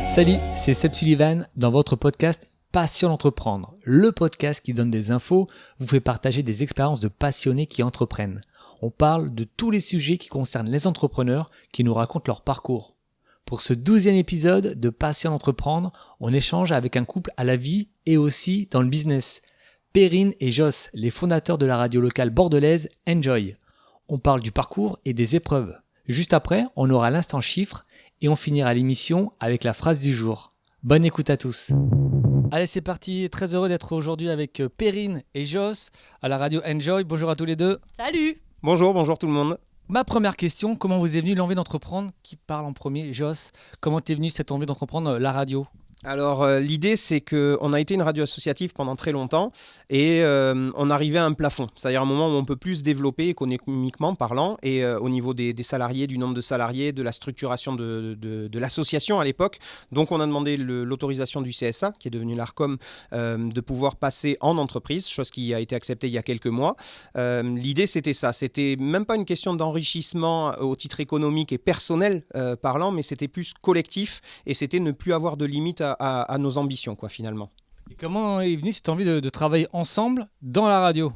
Salut, c'est Seb Sullivan dans votre podcast Passion d'entreprendre, le podcast qui donne des infos, vous fait partager des expériences de passionnés qui entreprennent. On parle de tous les sujets qui concernent les entrepreneurs qui nous racontent leur parcours. Pour ce 12e épisode de Passion d'entreprendre, on échange avec un couple à la vie et aussi dans le business. Perrine et Joss, les fondateurs de la radio locale bordelaise Enjoy. On parle du parcours et des épreuves. Juste après, on aura l'instant chiffre et on finira l'émission avec la phrase du jour. Bonne écoute à tous. Allez, c'est parti. Très heureux d'être aujourd'hui avec Perrine et Joss à la radio Enjoy. Bonjour à tous les deux. Salut. Bonjour tout le monde. Ma première question, comment vous est venue l'envie d'entreprendre? Qui parle en premier? Joss, comment t'es venue cette envie d'entreprendre la radio? Alors l'idée c'est qu'on a été une radio associative pendant très longtemps et on arrivait à un plafond, c'est-à-dire un moment où on peut plus se développer économiquement parlant et au niveau des salariés, du nombre de salariés, de la structuration de l'association à l'époque. Donc on a demandé l'autorisation du CSA qui est devenu l'ARCOM de pouvoir passer en entreprise, chose qui a été acceptée il y a quelques mois. L'idée c'était ça, c'était même pas une question d'enrichissement au titre économique et personnel parlant, mais c'était plus collectif et c'était ne plus avoir de limite à nos ambitions, quoi, finalement. Et comment est venue cette envie de travailler ensemble dans la radio?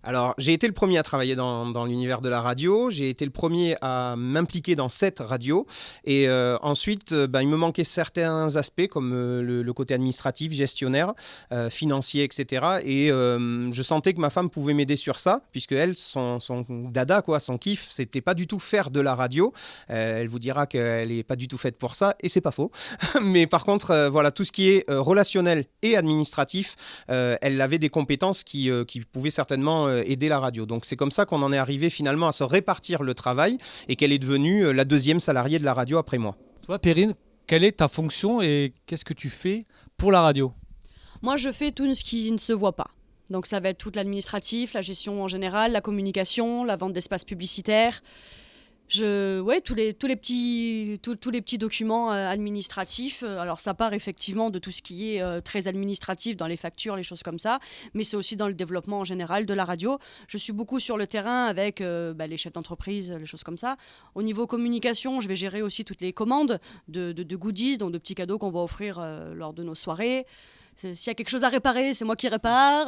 Alors, j'ai été le premier à travailler dans l'univers de la radio, j'ai été le premier à m'impliquer dans cette radio, et ensuite, il me manquait certains aspects, comme le côté administratif, gestionnaire, financier, etc. Et je sentais que ma femme pouvait m'aider sur ça, puisque elle, son dada, quoi, son kiff, c'était pas du tout faire de la radio. Elle vous dira qu'elle est pas du tout faite pour ça, et c'est pas faux. Mais par contre, voilà, tout ce qui est relationnel et administratif, elle avait des compétences qui pouvaient certainement aider la radio. Donc c'est comme ça qu'on en est arrivé finalement à se répartir le travail et qu'elle est devenue la deuxième salariée de la radio après moi. Toi, Perrine, quelle est ta fonction et qu'est-ce que tu fais pour la radio? Moi, je fais tout ce qui ne se voit pas. Donc ça va être tout l'administratif, la gestion en général, la communication, la vente d'espaces publicitaires. Tous les petits documents administratifs. Alors ça part effectivement de tout ce qui est très administratif dans les factures, les choses comme ça, mais c'est aussi dans le développement en général de la radio. Je suis beaucoup sur le terrain avec les chefs d'entreprise, les choses comme ça. Au niveau communication, je vais gérer aussi toutes les commandes de goodies, donc de petits cadeaux qu'on va offrir lors de nos soirées. S'il y a quelque chose à réparer, c'est moi qui répare.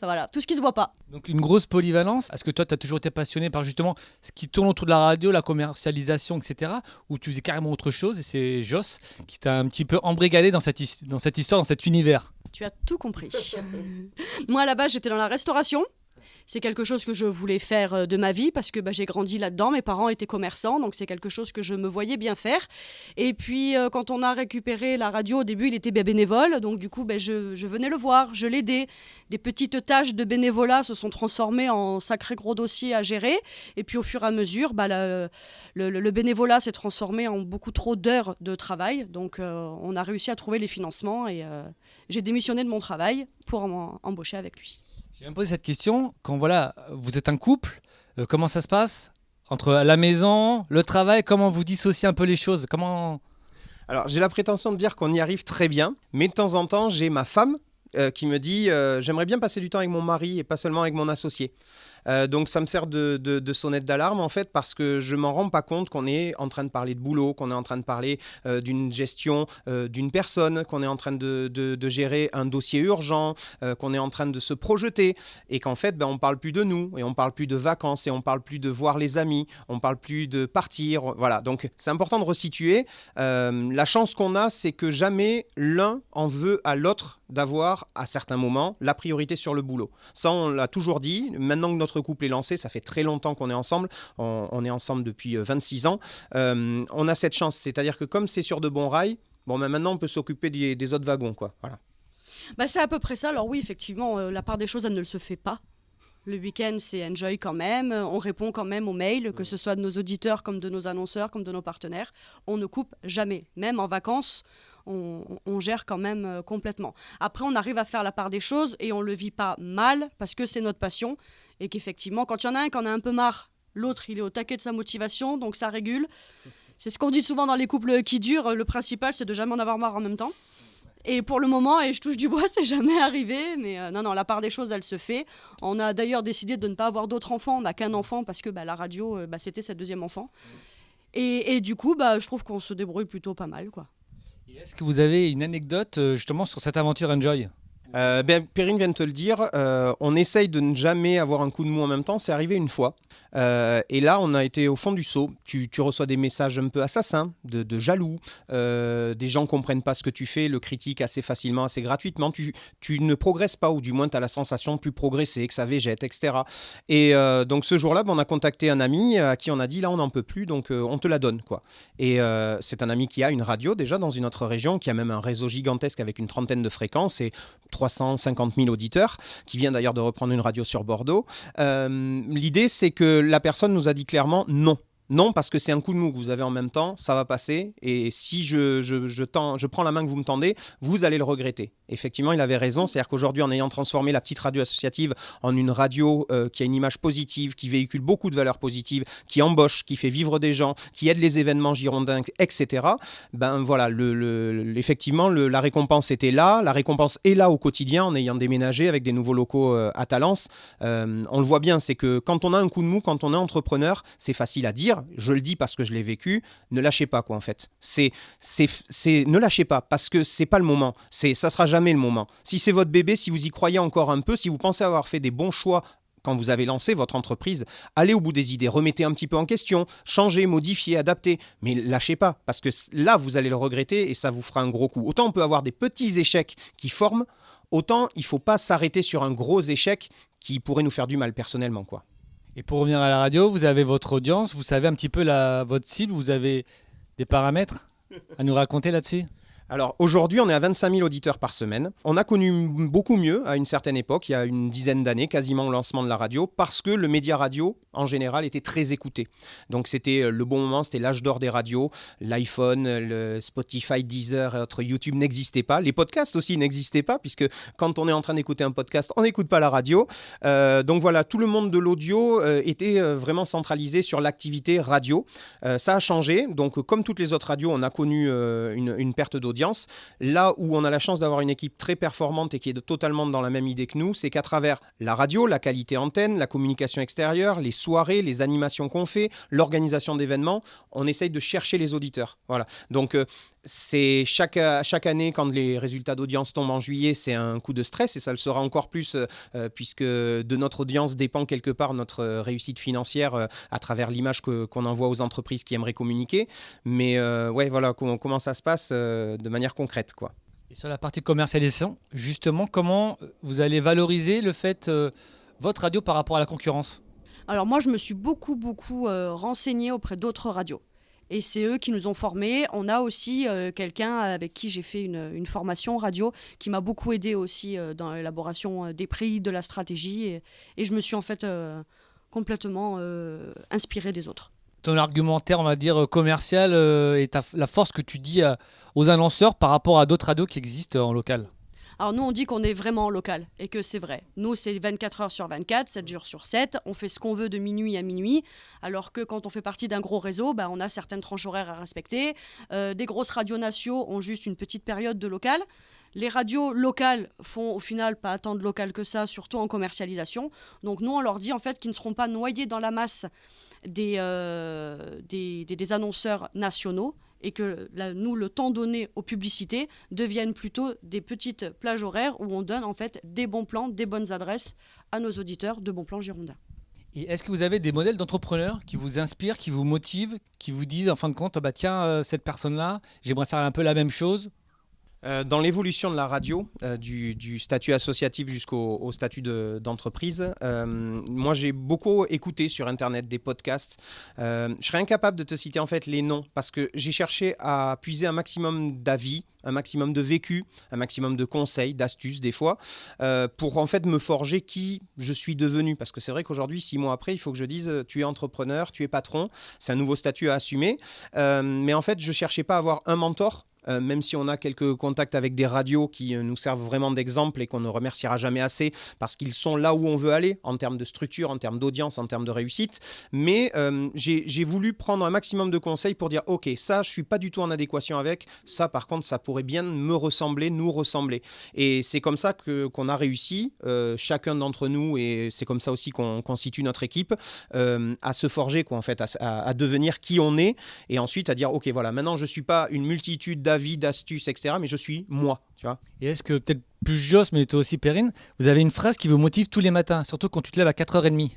Voilà, tout ce qui ne se voit pas. Donc une grosse polyvalence. Est-ce que toi, tu as toujours été passionné par justement ce qui tourne autour de la radio, la commercialisation, etc. Ou tu faisais carrément autre chose et c'est Joss qui t'a un petit peu embrigadé dans cette histoire, dans cet univers? Tu as tout compris. Moi, à la base, j'étais dans la restauration. C'est quelque chose que je voulais faire de ma vie parce que j'ai grandi là-dedans. Mes parents étaient commerçants, donc c'est quelque chose que je me voyais bien faire. Et puis, quand on a récupéré la radio, au début, il était bénévole. Donc, du coup, je venais le voir, je l'aidais. Des petites tâches de bénévolat se sont transformées en sacrés gros dossiers à gérer. Et puis, au fur et à mesure, le bénévolat s'est transformé en beaucoup trop d'heures de travail. Donc, on a réussi à trouver les financements et j'ai démissionné de mon travail pour embaucher avec lui. Je vais me poser cette question. Quand vous êtes un couple, comment ça se passe entre la maison, le travail? Comment vous dissociez un peu les choses? Alors, j'ai la prétention de dire qu'on y arrive très bien, mais de temps en temps, j'ai ma femme qui me dit j'aimerais bien passer du temps avec mon mari et pas seulement avec mon associé. Donc ça me sert de sonnette d'alarme en fait, parce que je m'en rends pas compte qu'on est en train de parler de boulot, qu'on est en train de parler d'une gestion d'une personne, qu'on est en train de gérer un dossier urgent, qu'on est en train de se projeter et qu'en fait on parle plus de nous et on parle plus de vacances et on parle plus de voir les amis, on parle plus de partir, voilà. Donc c'est important de resituer. La chance qu'on a, c'est que jamais l'un en veut à l'autre d'avoir à certains moments la priorité sur le boulot. Ça on l'a toujours dit. Maintenant que notre couple est lancé, ça fait très longtemps qu'on est ensemble, on est ensemble depuis 26 ans, on a cette chance, c'est-à-dire que comme c'est sur de bons rails, maintenant on peut s'occuper des autres wagons, quoi. Voilà. C'est à peu près ça. Alors oui, effectivement, la part des choses, elle ne le se fait pas. Le week-end, c'est enjoy quand même, on répond quand même aux mails, que ce soit de nos auditeurs, comme de nos annonceurs, comme de nos partenaires. On ne coupe jamais, même en vacances. On gère quand même complètement. Après, on arrive à faire la part des choses et on ne le vit pas mal parce que c'est notre passion et qu'effectivement, quand il y en a un qui en a un peu marre, l'autre, il est au taquet de sa motivation, donc ça régule. C'est ce qu'on dit souvent dans les couples qui durent. Le principal, c'est de jamais en avoir marre en même temps. Et pour le moment, et je touche du bois, c'est jamais arrivé. Mais non, la part des choses, elle se fait. On a d'ailleurs décidé de ne pas avoir d'autres enfants. On n'a qu'un enfant parce que la radio, c'était cette deuxième enfant. Et du coup, je trouve qu'on se débrouille plutôt pas mal, quoi. Et est-ce que vous avez une anecdote justement sur cette aventure Enjoy? Perrine vient de te le dire, on essaye de ne jamais avoir un coup de mou en même temps, c'est arrivé une fois. Et là, on a été au fond du seau. Tu reçois des messages un peu assassins, de jaloux, des gens ne comprennent pas ce que tu fais, le critiquent assez facilement, assez gratuitement. Tu ne progresses pas, ou du moins tu as la sensation de plus progresser, que ça végète, etc. Et donc ce jour-là, on a contacté un ami à qui on a dit, là on n'en peut plus, donc on te la donne, quoi. Et c'est un ami qui a une radio déjà dans une autre région, qui a même un réseau gigantesque avec une trentaine de fréquences et 350 000 auditeurs, qui vient d'ailleurs de reprendre une radio sur Bordeaux. L'idée, c'est que la personne nous a dit clairement non. Non, parce que c'est un coup de mou que vous avez en même temps, ça va passer. Et si je prends la main que vous me tendez, vous allez le regretter. Effectivement, il avait raison. C'est-à-dire qu'aujourd'hui, en ayant transformé la petite radio associative en une radio qui a une image positive, qui véhicule beaucoup de valeurs positives, qui embauche, qui fait vivre des gens, qui aide les événements girondins, etc. Ben voilà, effectivement, la récompense était là. La récompense est là au quotidien en ayant déménagé avec des nouveaux locaux à Talence. On le voit bien, c'est que quand on a un coup de mou, quand on est entrepreneur, c'est facile à dire. Je le dis parce que je l'ai vécu. Ne lâchez pas, quoi, en fait. Ne lâchez pas, parce que c'est pas le moment. Ça sera jamais le moment. Si c'est votre bébé, si vous y croyez encore un peu, si vous pensez avoir fait des bons choix quand vous avez lancé votre entreprise, allez au bout des idées, remettez un petit peu en question, changez, modifiez, adaptez, mais lâchez pas, parce que là, vous allez le regretter et ça vous fera un gros coup. Autant on peut avoir des petits échecs qui forment, autant il faut pas s'arrêter sur un gros échec qui pourrait nous faire du mal personnellement, quoi. Et pour revenir à la radio, vous avez votre audience, vous savez un petit peu votre cible, vous avez des paramètres à nous raconter là-dessus? Alors aujourd'hui, on est à 25 000 auditeurs par semaine. On a connu beaucoup mieux à une certaine époque, il y a une dizaine d'années, quasiment au lancement de la radio, parce que le média radio, en général, était très écouté. Donc c'était le bon moment, c'était l'âge d'or des radios. L'iPhone, le Spotify, Deezer et autres, YouTube n'existaient pas. Les podcasts aussi n'existaient pas, puisque quand on est en train d'écouter un podcast, on n'écoute pas la radio. Donc voilà, tout le monde de l'audio était vraiment centralisé sur l'activité radio. Ça a changé. Donc comme toutes les autres radios, on a connu une perte d'audience. Là où on a la chance d'avoir une équipe très performante et qui est totalement dans la même idée que nous, c'est qu'à travers la radio, la qualité antenne, la communication extérieure, les soirées, les animations qu'on fait, l'organisation d'événements, on essaye de chercher les auditeurs. Voilà. Donc c'est chaque année, quand les résultats d'audience tombent en juillet, c'est un coup de stress et ça le sera encore plus puisque de notre audience dépend quelque part notre réussite financière à travers l'image qu'on envoie aux entreprises qui aimeraient communiquer. Mais ouais, voilà comment ça se passe de manière concrète, quoi. Et sur la partie commercialisation, justement, comment vous allez valoriser le fait votre radio par rapport à la concurrence? Alors moi, je me suis beaucoup renseignée auprès d'autres radios. Et c'est eux qui nous ont formés. On a aussi quelqu'un avec qui j'ai fait une formation radio qui m'a beaucoup aidé aussi dans l'élaboration des prix, de la stratégie. Et je me suis en fait complètement inspirée des autres. Ton argumentaire, on va dire, commercial et la force que tu dis aux annonceurs par rapport à d'autres radios qui existent en local? Alors nous, on dit qu'on est vraiment en local et que c'est vrai. Nous, c'est 24 heures sur 24, 7 jours sur 7. On fait ce qu'on veut de minuit à minuit. Alors que quand on fait partie d'un gros réseau, on a certaines tranches horaires à respecter. Des grosses radios nationaux ont juste une petite période de local. Les radios locales font au final pas tant de local que ça, surtout en commercialisation. Donc nous, on leur dit en fait qu'ils ne seront pas noyés dans la masse des annonceurs nationaux et que nous, le temps donné aux publicités deviennent plutôt des petites plages horaires où on donne en fait des bons plans, des bonnes adresses à nos auditeurs de bons plans girondins. Et est-ce que vous avez des modèles d'entrepreneurs qui vous inspirent, qui vous motivent, qui vous disent en fin de compte, tiens, cette personne-là, j'aimerais faire un peu la même chose? Dans l'évolution de la radio, du statut associatif jusqu'au statut d'entreprise, moi j'ai beaucoup écouté sur Internet des podcasts. Je serais incapable de te citer en fait les noms parce que j'ai cherché à puiser un maximum d'avis, un maximum de vécu, un maximum de conseils, d'astuces des fois, pour en fait me forger qui je suis devenu. Parce que c'est vrai qu'aujourd'hui, 6 mois après, il faut que je dise tu es entrepreneur, tu es patron, c'est un nouveau statut à assumer. Mais en fait, je cherchais pas à avoir un mentor. Même si on a quelques contacts avec des radios qui nous servent vraiment d'exemple et qu'on ne remerciera jamais assez parce qu'ils sont là où on veut aller en termes de structure, en termes d'audience, en termes de réussite. Mais j'ai voulu prendre un maximum de conseils pour dire ok, ça je suis pas du tout en adéquation avec, ça par contre ça pourrait bien me ressembler, nous ressembler. Et c'est comme ça qu'on a réussi, chacun d'entre nous, et c'est comme ça aussi qu'on constitue notre équipe, à se forger quoi, en fait, à devenir qui on est et ensuite à dire ok voilà, maintenant je suis pas une multitude d'avis, d'astuces, etc. Mais je suis moi, tu vois. Et est-ce que, peut-être plus Joss, mais toi aussi Perrine, vous avez une phrase qui vous motive tous les matins, surtout quand tu te lèves à 4h30?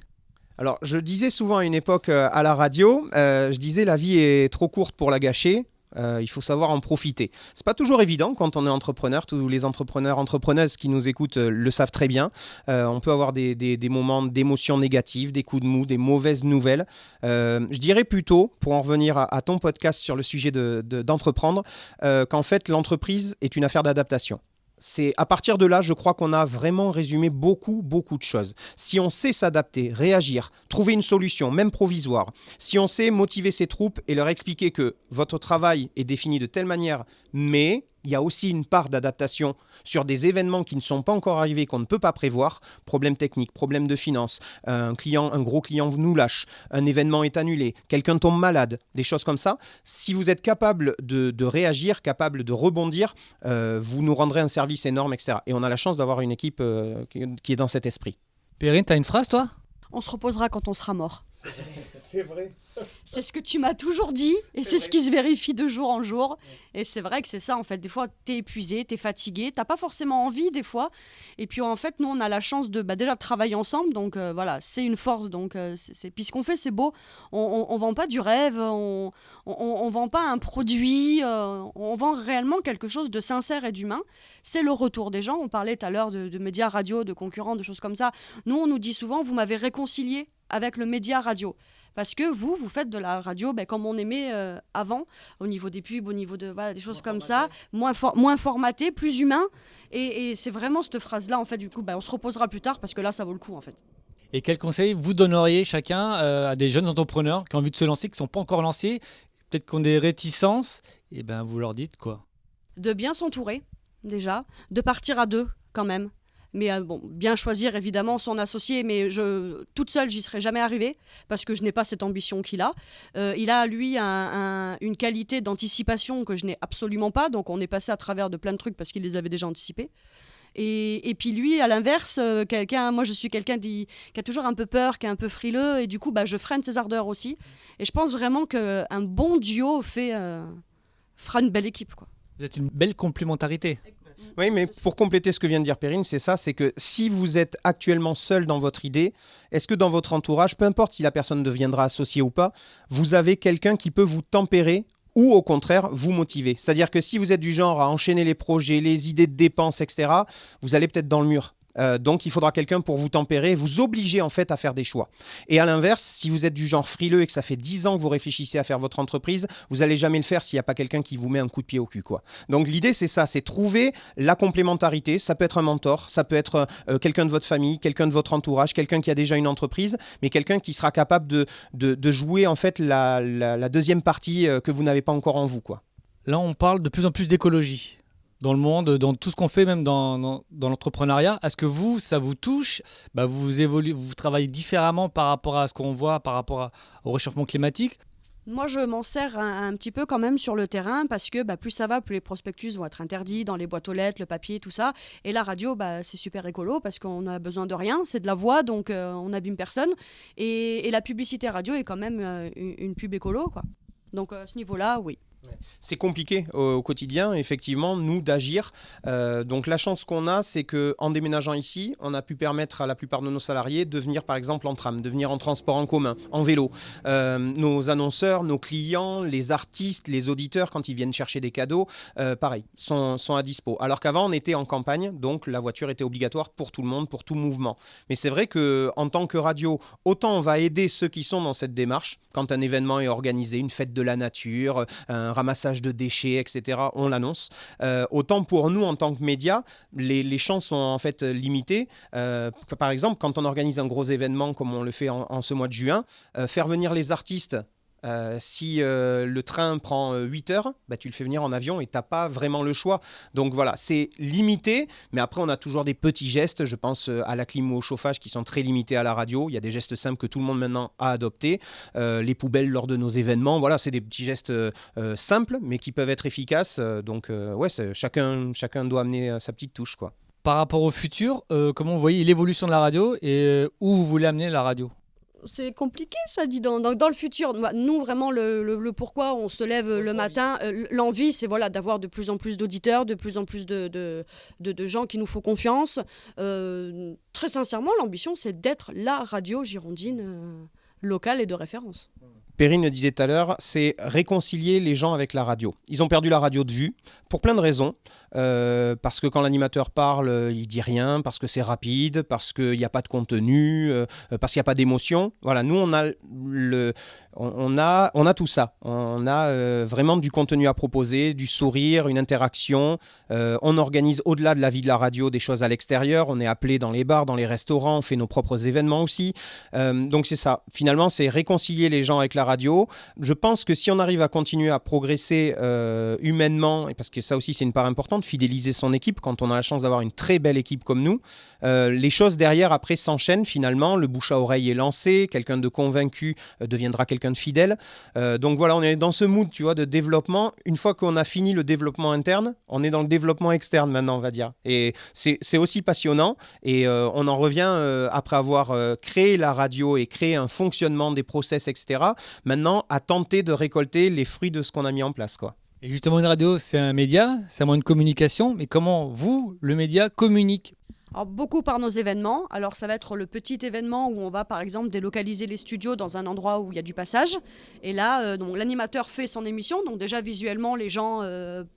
Alors, je disais souvent à une époque à la radio, je disais la vie est trop courte pour la gâcher. Il faut savoir en profiter. C'est pas toujours évident quand on est entrepreneur. Tous les entrepreneurs, entrepreneuses qui nous écoutent le savent très bien. On peut avoir des moments d'émotions négatives, des coups de mou, des mauvaises nouvelles. Je dirais plutôt, pour en revenir à ton podcast sur le sujet d'entreprendre, qu'en fait l'entreprise est une affaire d'adaptation. C'est à partir de là, je crois qu'on a vraiment résumé beaucoup de choses. Si on sait s'adapter, réagir, trouver une solution, même provisoire, si on sait motiver ses troupes et leur expliquer que votre travail est défini de telle manière, mais il y a aussi une part d'adaptation sur des événements qui ne sont pas encore arrivés, qu'on ne peut pas prévoir, problème technique, problème de finance, un gros client nous lâche, un événement est annulé, quelqu'un tombe malade, des choses comme ça. Si vous êtes capable de réagir, capable de rebondir, vous nous rendrez un service énorme, etc. Et on a la chance d'avoir une équipe qui est dans cet esprit. Perrine, t'as une phrase, toi? On se reposera quand on sera mort. C'est vrai. C'est ce que tu m'as toujours dit et c'est ce qui se vérifie de jour en jour. Et c'est vrai que c'est ça en fait. Des fois, t'es épuisé, t'es fatigué, t'as pas forcément envie des fois. Et puis en fait, nous, on a la chance de déjà de travailler ensemble. Donc voilà, c'est une force. Donc puis ce qu'on fait, c'est beau. On vend pas du rêve, on vend pas un produit. On vend réellement quelque chose de sincère et d'humain. C'est le retour des gens. On parlait tout à l'heure de médias radio, de concurrents, de choses comme ça. Nous, on nous dit souvent, vous m'avez réconcilié avec le média radio. Parce que vous faites de la radio comme on aimait avant, au niveau des pubs, au niveau de des choses comme ça, moins formaté, plus humain. Et c'est vraiment cette phrase-là, en fait, du coup, on se reposera plus tard parce que là, ça vaut le coup, en fait. Et quels conseils vous donneriez chacun à des jeunes entrepreneurs qui ont envie de se lancer, qui ne sont pas encore lancés, peut-être qui ont des réticences? Et vous leur dites quoi? De bien s'entourer, déjà, de partir à deux, quand même. Mais bien choisir évidemment son associé, mais toute seule, j'y serais jamais arrivée parce que je n'ai pas cette ambition qu'il a. Il a, lui, une qualité d'anticipation que je n'ai absolument pas, donc on est passé à travers de plein de trucs parce qu'il les avait déjà anticipés. Et puis lui, à l'inverse, moi je suis quelqu'un qui a toujours un peu peur, qui est un peu frileux, et du coup, je freine ses ardeurs aussi. Et je pense vraiment qu'un bon duo fera une belle équipe, quoi. Vous êtes une belle complémentarité. Oui, mais pour compléter ce que vient de dire Perrine, c'est que si vous êtes actuellement seul dans votre idée, est-ce que dans votre entourage, peu importe si la personne deviendra associée ou pas, vous avez quelqu'un qui peut vous tempérer ou au contraire vous motiver? C'est-à-dire que si vous êtes du genre à enchaîner les projets, les idées de dépenses, etc., vous allez peut-être dans le mur. Donc il faudra quelqu'un pour vous tempérer, vous obliger en fait à faire des choix. Et à l'inverse, si vous êtes du genre frileux et que ça fait 10 ans que vous réfléchissez à faire votre entreprise, vous n'allez jamais le faire s'il n'y a pas quelqu'un qui vous met un coup de pied au cul, quoi. Donc l'idée c'est ça, c'est trouver la complémentarité. Ça peut être un mentor, ça peut être quelqu'un de votre famille, quelqu'un de votre entourage, quelqu'un qui a déjà une entreprise, mais quelqu'un qui sera capable de jouer en fait la deuxième partie que vous n'avez pas encore en vous, quoi. Là on parle de plus en plus d'écologie dans le monde, dans tout ce qu'on fait, même dans l'entrepreneuriat. Est-ce que ça vous touche? Vous évoluez, vous travaillez différemment par rapport à ce qu'on voit, par rapport au réchauffement climatique? Moi, je m'en sers un petit peu quand même sur le terrain parce que plus ça va, plus les prospectus vont être interdits dans les boîtes aux lettres, le papier, tout ça. Et la radio, c'est super écolo parce qu'on a besoin de rien, c'est de la voix, donc on n'abîme personne. Et la publicité radio est quand même une pub écolo, quoi. Donc à ce niveau-là, oui. C'est compliqué au quotidien, effectivement, nous, d'agir. Donc la chance qu'on a, c'est qu'en déménageant ici, on a pu permettre à la plupart de nos salariés de venir par exemple en tram, de venir en transport en commun, en vélo. Nos annonceurs, nos clients, les artistes, les auditeurs, quand ils viennent chercher des cadeaux, pareil, sont à dispo. Alors qu'avant, on était en campagne, donc la voiture était obligatoire pour tout le monde, pour tout mouvement. Mais c'est vrai qu'en tant que radio, autant on va aider ceux qui sont dans cette démarche, quand un événement est organisé, une fête de la nature, un ramassage de déchets, etc., on l'annonce. Autant pour nous, en tant que médias, les champs sont en fait limités. Par exemple, quand on organise un gros événement, comme on le fait en ce mois de juin, faire venir les artistes, si le train prend 8 heures, tu le fais venir en avion et tu n'as pas vraiment le choix. Donc voilà, c'est limité, mais après on a toujours des petits gestes, je pense à la clim ou au chauffage qui sont très limités à la radio. Il y a des gestes simples que tout le monde maintenant a adoptés. Les poubelles lors de nos événements, voilà, c'est des petits gestes simples, mais qui peuvent être efficaces. Donc chacun doit amener sa petite touche, quoi. Par rapport au futur, comment vous voyez l'évolution de la radio et où vous voulez amener la radio? C'est compliqué ça, dis donc. Dans le futur, nous vraiment le pourquoi on se lève le matin, l'envie c'est voilà d'avoir de plus en plus d'auditeurs, de plus en plus de gens qui nous font confiance. Très sincèrement, l'ambition c'est d'être la radio girondine locale et de référence. Perrine le disait tout à l'heure, c'est réconcilier les gens avec la radio. Ils ont perdu la radio de vue pour plein de raisons. Parce que quand l'animateur parle, il dit rien, parce que c'est rapide, parce qu'il n'y a pas de contenu, parce qu'il n'y a pas d'émotion. Voilà, nous on a tout ça. On a vraiment du contenu à proposer, du sourire, une interaction. On organise au-delà de la vie de la radio des choses à l'extérieur. On est appelé dans les bars, dans les restaurants, on fait nos propres événements aussi. Donc c'est ça. Finalement, c'est réconcilier les gens avec la radio. Je pense que si on arrive à continuer à progresser humainement, et parce que ça aussi c'est une part importante, fidéliser son équipe quand on a la chance d'avoir une très belle équipe comme nous. Les choses derrière après s'enchaînent finalement, le bouche à oreille est lancé, quelqu'un de convaincu deviendra quelqu'un de fidèle. Donc voilà, on est dans ce mood, tu vois, de développement. Une fois qu'on a fini le développement interne, on est dans le développement externe maintenant, on va dire. Et c'est aussi passionnant et on en revient après avoir créé la radio et créé un fonctionnement des process, etc. Maintenant, à tenter de récolter les fruits de ce qu'on a mis en place, quoi. Et justement, une radio, c'est un média, c'est un moyen de communication, mais comment vous, le média, communique ? Alors, beaucoup par nos événements. Alors, ça va être le petit événement où on va, par exemple, délocaliser les studios dans un endroit où il y a du passage. Et là, donc, l'animateur fait son émission. Donc, déjà, visuellement, les gens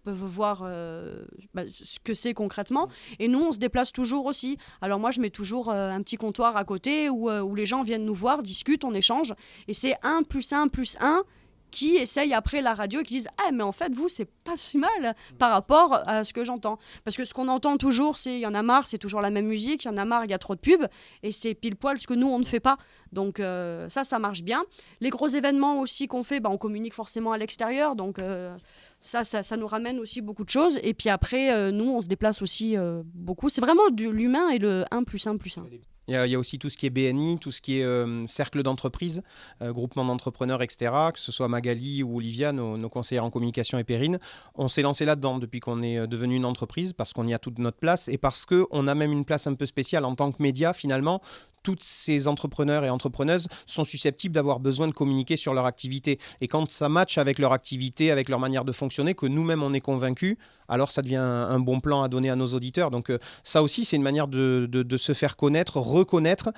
peuvent voir ce que c'est concrètement. Et nous, on se déplace toujours aussi. Alors, moi, je mets toujours un petit comptoir à côté où les gens viennent nous voir, discutent, on échange. Et c'est 1 + 1 + 1 qui essayent après la radio et qui disent « Ah, mais en fait, vous, c'est pas si mal par rapport à ce que j'entends. » Parce que ce qu'on entend toujours, c'est « Il y en a marre, c'est toujours la même musique. Il y en a marre, il y a trop de pubs. » Et c'est pile poil ce que nous, on ne fait pas. Donc ça marche bien. Les gros événements aussi qu'on fait, on communique forcément à l'extérieur. Donc ça nous ramène aussi beaucoup de choses. Et puis après, nous, on se déplace aussi beaucoup. C'est vraiment l'humain et le 1 + 1 + 1. Il y a aussi tout ce qui est BNI, tout ce qui est cercle d'entreprise, groupement d'entrepreneurs, etc., que ce soit Magali ou Olivia, nos conseillères en communication et Perrine. On s'est lancé là-dedans depuis qu'on est devenu une entreprise, parce qu'on y a toute notre place et parce qu'on a même une place un peu spéciale en tant que média, finalement. Toutes ces entrepreneurs et entrepreneuses sont susceptibles d'avoir besoin de communiquer sur leur activité. Et quand ça matche avec leur activité, avec leur manière de fonctionner, que nous-mêmes on est convaincus, alors ça devient un bon plan à donner à nos auditeurs. Donc ça aussi, c'est une manière de se faire connaître, reconnaître.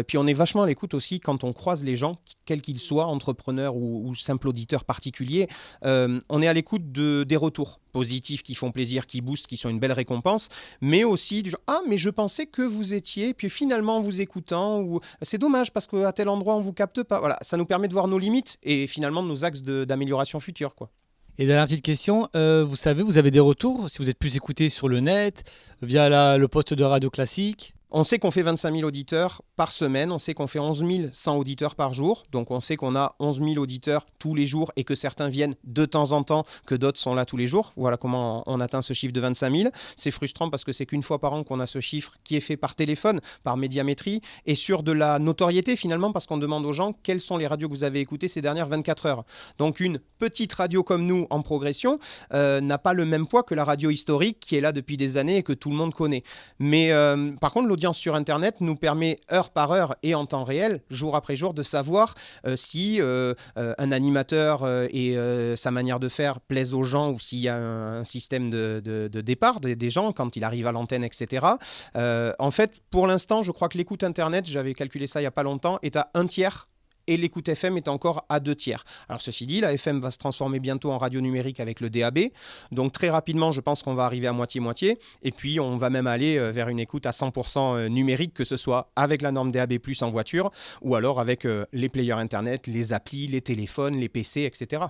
Puis on est vachement à l'écoute aussi quand on croise les gens, quels qu'ils soient, entrepreneurs ou simples auditeurs particuliers. On est à l'écoute des retours positifs qui font plaisir, qui boostent, qui sont une belle récompense, mais aussi du genre « Ah, mais je pensais que vous étiez, puis finalement en vous écoutant, ou c'est dommage parce qu'à tel endroit on ne vous capte pas. » Voilà, ça nous permet de voir nos limites et finalement nos axes d'amélioration future, quoi. Et dernière petite question, vous savez, vous avez des retours, si vous êtes plus écouté sur le net, via le poste de radio classique ? On sait qu'on fait 25 000 auditeurs par semaine, on sait qu'on fait 11 100 auditeurs par jour, donc on sait qu'on a 11 000 auditeurs tous les jours et que certains viennent de temps en temps, que d'autres sont là tous les jours. Voilà comment on atteint ce chiffre de 25 000. C'est frustrant parce que c'est qu'une fois par an qu'on a ce chiffre qui est fait par téléphone, par médiamétrie, et sur de la notoriété finalement, parce qu'on demande aux gens quelles sont les radios que vous avez écoutées ces dernières 24 heures. Donc une petite radio comme nous en progression n'a pas le même poids que la radio historique qui est là depuis des années et que tout le monde connaît. Mais par contre, l'audience sur Internet nous permet heure par heure et en temps réel, jour après jour, de savoir si un animateur et sa manière de faire plaisent aux gens ou s'il y a un système de départ des gens quand il arrive à l'antenne, etc. En fait, pour l'instant, je crois que l'écoute Internet, j'avais calculé ça il n'y a pas longtemps, est à 1/3. Et l'écoute FM est encore à 2/3. Alors ceci dit, la FM va se transformer bientôt en radio numérique avec le DAB. Donc très rapidement, je pense qu'on va arriver à moitié-moitié. Et puis on va même aller vers une écoute à 100% numérique, que ce soit avec la norme DAB+ en voiture, ou alors avec les players Internet, les applis, les téléphones, les PC, etc.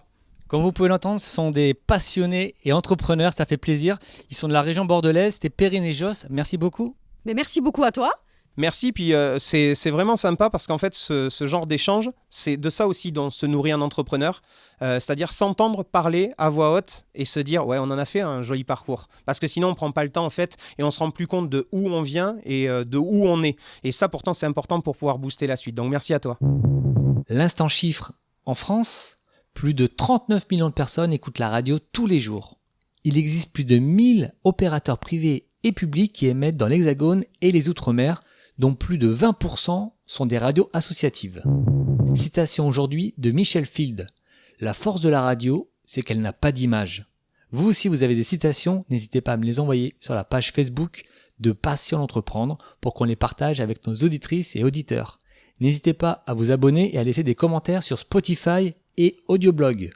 Comme vous pouvez l'entendre, ce sont des passionnés et entrepreneurs, ça fait plaisir. Ils sont de la région bordelaise, c'était Perrine et Jos. Merci beaucoup. Mais merci beaucoup à toi. Merci, puis c'est vraiment sympa parce qu'en fait, ce genre d'échange, c'est de ça aussi dont se nourrit un entrepreneur, c'est-à-dire s'entendre parler à voix haute et se dire « ouais, on en a fait un joli parcours ». Parce que sinon, on ne prend pas le temps en fait et on ne se rend plus compte de où on vient et de où on est. Et ça, pourtant, c'est important pour pouvoir booster la suite. Donc, merci à toi. L'instant chiffre. En France, plus de 39 millions de personnes écoutent la radio tous les jours. Il existe plus de 1000 opérateurs privés et publics qui émettent dans l'Hexagone et les Outre-mer, dont plus de 20% sont des radios associatives. Citation aujourd'hui de Michel Field. La force de la radio, c'est qu'elle n'a pas d'image. Vous aussi, vous avez des citations, n'hésitez pas à me les envoyer sur la page Facebook de Passion d'entreprendre pour qu'on les partage avec nos auditrices et auditeurs. N'hésitez pas à vous abonner et à laisser des commentaires sur Spotify et Audioblog.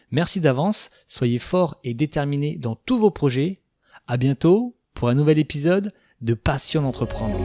Merci d'avance, soyez forts et déterminés dans tous vos projets. À bientôt pour un nouvel épisode de Passion d'entreprendre.